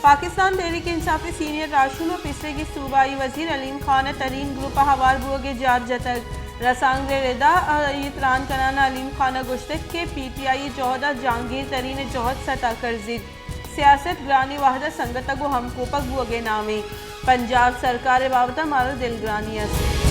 Pakistan Tehreek Insaf senior ration و پسرے کی صوبائی وزیر علیم خان ترین گروپ ہوار بوگے جار جتک رسانگ ردا ایتران کنانا علیم خان گشتک کے پی ٹی آئی جوہدہ جہانگیر ترین جوہد سطح کرزید سیاست گرانی واحدہ سنگتگو ہم کوپک بوگے نامی پنجاب سرکار بابتا مارا دلگرانی است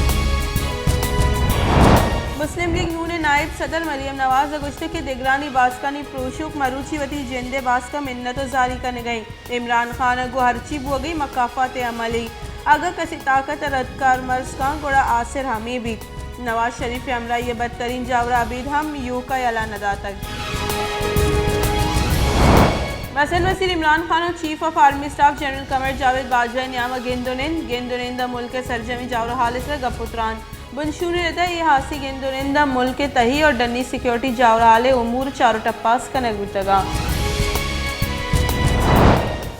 مسلم لیگ نون نائب صدر مریم نواز گشتے کے دگرانی باسکانی پروشوک مروچی وتی جندے باسکا منت و زاری کرنے گئی عمران خان گو ہرچی بو گئی مقافات عملی اگر کسی طاقت ردکار مرسکان گوڑا آصر ہمیں بھی نواز شریف امرہ یہ بدترین جاورہ عبید ہم یو کا اعلان ادا تک وزیر وزیر عمران خان اور chief of army staff general Qamar Javed Bajwa نیامہ گندونند ملک سرجمی جاورہ حالس گپتران بنشور ردا یہ حاسی گندونندہ ملک تہی اور ڈنی سیکیورٹی جاورہ حالے امور چارو ٹپاس کا نگوتگا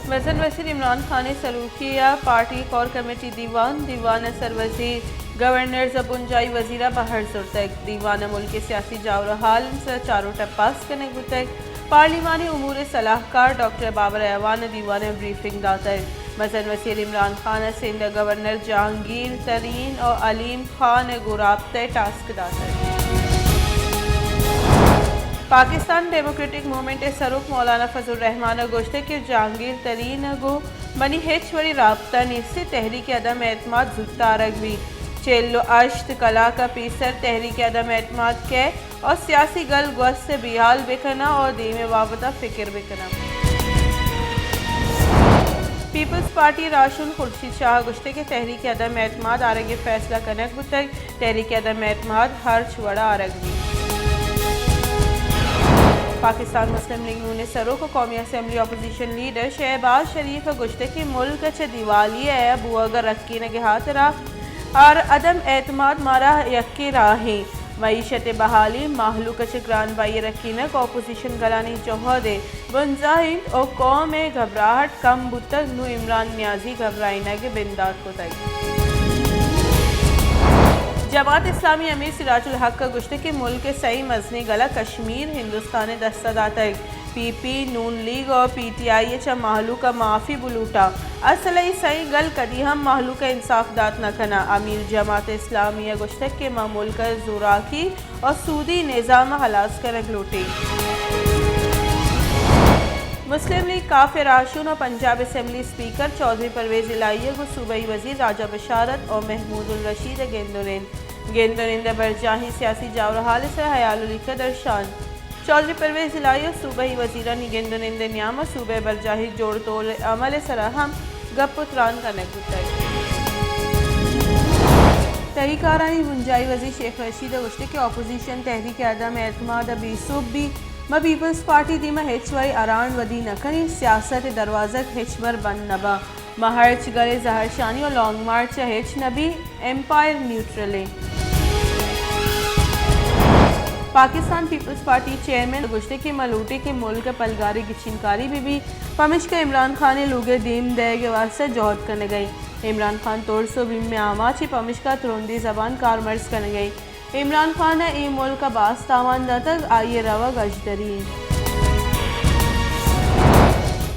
وزیر وزیر عمران خان سلوکیہ پارٹی کور کمیٹی دیوان سر وزیر گورنر زبنجائی وزیرہ بہر زرتک دیوان ملک سیاسی جاورہ حال سے چارو ٹپاس کا نگوتگ پارلیمانی امور صلاحکار ڈاکٹر بابر ایوان دیوان بریفنگ داتر وزیر وزیر عمران خان سندھ گورنر جہانگیر ترین اور علیم خان گو رابطہ ٹاسک داتر پاکستان ڈیموکریٹک موومنٹ سروک مولانا فضل الرحمان گوشتے کہ جہانگیر ترین گو منی ہیچ وری رابطہ نیسے تحریک عدم اعتماد زدتا رگوی چیلو اشت کلا کا پیسر تحریک عدم اعتماد کے اور سیاسی گل گوست سے بیحال بکنا اور دیم وابطہ فکر بکنا Peoples party ration Khurshid Shah گشتے کے تحریک عدم اعتماد آرگ فیصلہ کنک بتک تحریک عدم اعتماد ہر چھوڑا آرگوی پاکستان مسلم لیگ نون سروک قومی اسمبلی اپوزیشن لیڈر شہباز شریف گشتے کی ملک چھ دیوالی ہے ابو اگر رکھی نگے ہاتھ راہ اور عدم اعتماد مارا یکی راہیں معیشت بحالی محلوک چگران بائی رکینک اپوزیشن گلانی جوہدے بنزاہند اور قوم گھبراہٹ کم بتک نو عمران نیازی گھبرائنگ بندات کو تک جماعت اسلامی امیر سراج الحق کا گشتے کے ملک صحیح مزنی گلا کشمیر ہندوستان دستہ داتک پی پی نون لیگ اور پی ٹی آئی چا محلوکہ معافی بلوٹا اصلی صحیح گل کدی ہم محلوکہ انصاف دات نہ کنا امیر جماعت اسلامی گشتک کے ملک زوراکی اور سودی نظام حلاس کرگ لوٹی مسلم لیگ کافر راشن اور پنجاب اسمبلی اسپیکر چودھری پرویز الہیہ کو صوبائی وزیر راجہ بشارت اور محمود الرشید گندونند برجاہی سیاسی جاورہ حال سے حیال الکہ درشان چودھری پرویز الہیہ صوبائی وزیرانی گندونند نیامہ صوبہ برجاہی جوڑ طول عمل سرہم گپتران کا نگوتک تحریک آرانی بنجائی وزیر شیخ رشید گشتے کے اپوزیشن تحریک عدم اعتماد ابی صوبی ما پیپلز پارٹی دیما ہیچ وائی اران ودی نکنی سیاست دروازت ہیچ بر بند نبا مہرچ گلے زہر شانی اور لانگ مارچ ہیچ نبی ایمپائر نیوٹرلے پاکستان پیپلز پارٹی چیئرمین گشتے کے ملوٹے کے ملک پلگاری گچنکاری بھی پمش کا عمران خان لوگے دیم دے کے واسطے جوہد کرنے گئی عمران خان طور سو بیم میں آماچی پمش کا تروندی زبان کارمرز کرنے گئی عمران خان ای ملک باس تاوان تک آئیے روا گجدری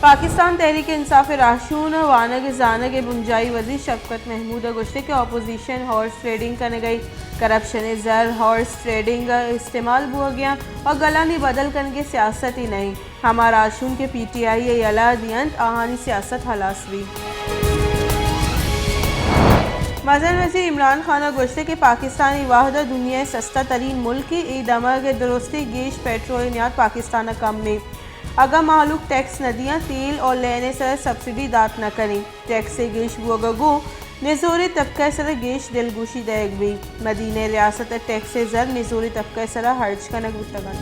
پاکستان تحریک انصاف راشون وانگ زانگ بنجائی وزیر شفقت محمود گشتے کے اپوزیشن ہارس ٹریڈنگ کرنے گئی کرپشن زر ہارس ٹریڈنگ استعمال بو گیا اور گلانی بدل کرنے کی سیاست ہی نہیں ہمارا راشون کے پی ٹی آئی یلا دینت آہانی سیاست حلاس بھی وزیر وزیر عمران خان گشتے کے پاکستانی واحدہ دنیا سستا ترین ملک ای دماغ درستی گیش پیٹرول نیات پاکستان کم میں اگا معلوم ٹیکس ندیاں تیل اور لینے سر سبسڈی دات نہ کریں ٹیکس سے گیش بوگو نزوری طبقہ سر گیش دلگوشی دیگ بھی مدینہ ریاست ٹیکس زر نزوری طبقہ سر ہرچ کا نگوتگان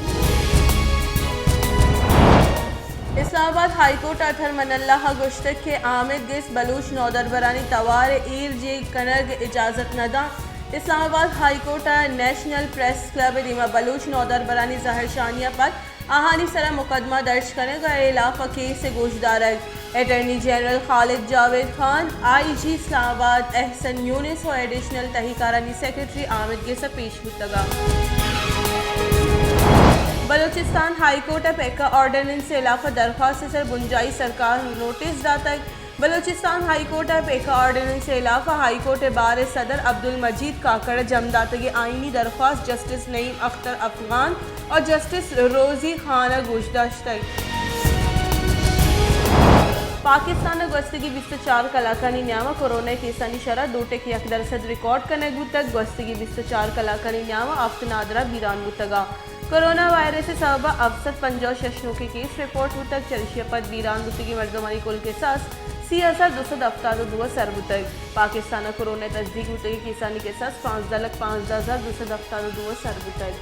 اسلام آباد ہائی کورٹ اتھر من اللہ گشتک کے آمد گس بلوچ نودربرانی توار ایر جی کنرگ اجازت ندا Islamabad high court national press club دیما بلوچ نودربرانی ظاہر شانیہ پر آہانی سرا مقدمہ درج کرنے کا علاقہ کیس سے گوشدارک اٹارنی جنرل خالد جاوید خان آئی جی اسلام آباد احسن یونس اور ایڈیشنل تحقیقارانی سیکرٹری آمد گس پیش متگا Balochistan high court PECA ordinance سے علاقہ درخواست سر بنجائی سرکار نوٹس داتا Balochistan high court PECA ordinance سے علاقہ ہائی کورٹ بار صدر عبدالمجید کاکڑ جمداتگی آئینی درخواست جسٹس نعیم اختر افغان اور جسٹس روزی خانہ گوشداشت پاکستان گوستگی 24 کلاکانی نیامہ کورونا کیسانی شرح 2% ریکارڈ کرنے گوتک گوستگی 24 کلاکانی نیامہ آفت نادرہ بیران گوتگا کورونا وائرس سے سبب افسد 50 ششنوں کے کیس رپورٹ ہوتک چرشی پت بیران گوتگی مردمانی کل کے ساس 30,272 سر گوتک پاکستان کورونا تصدیق ہوتگی کیسانی کے ساس 15,15,272 سر گوتک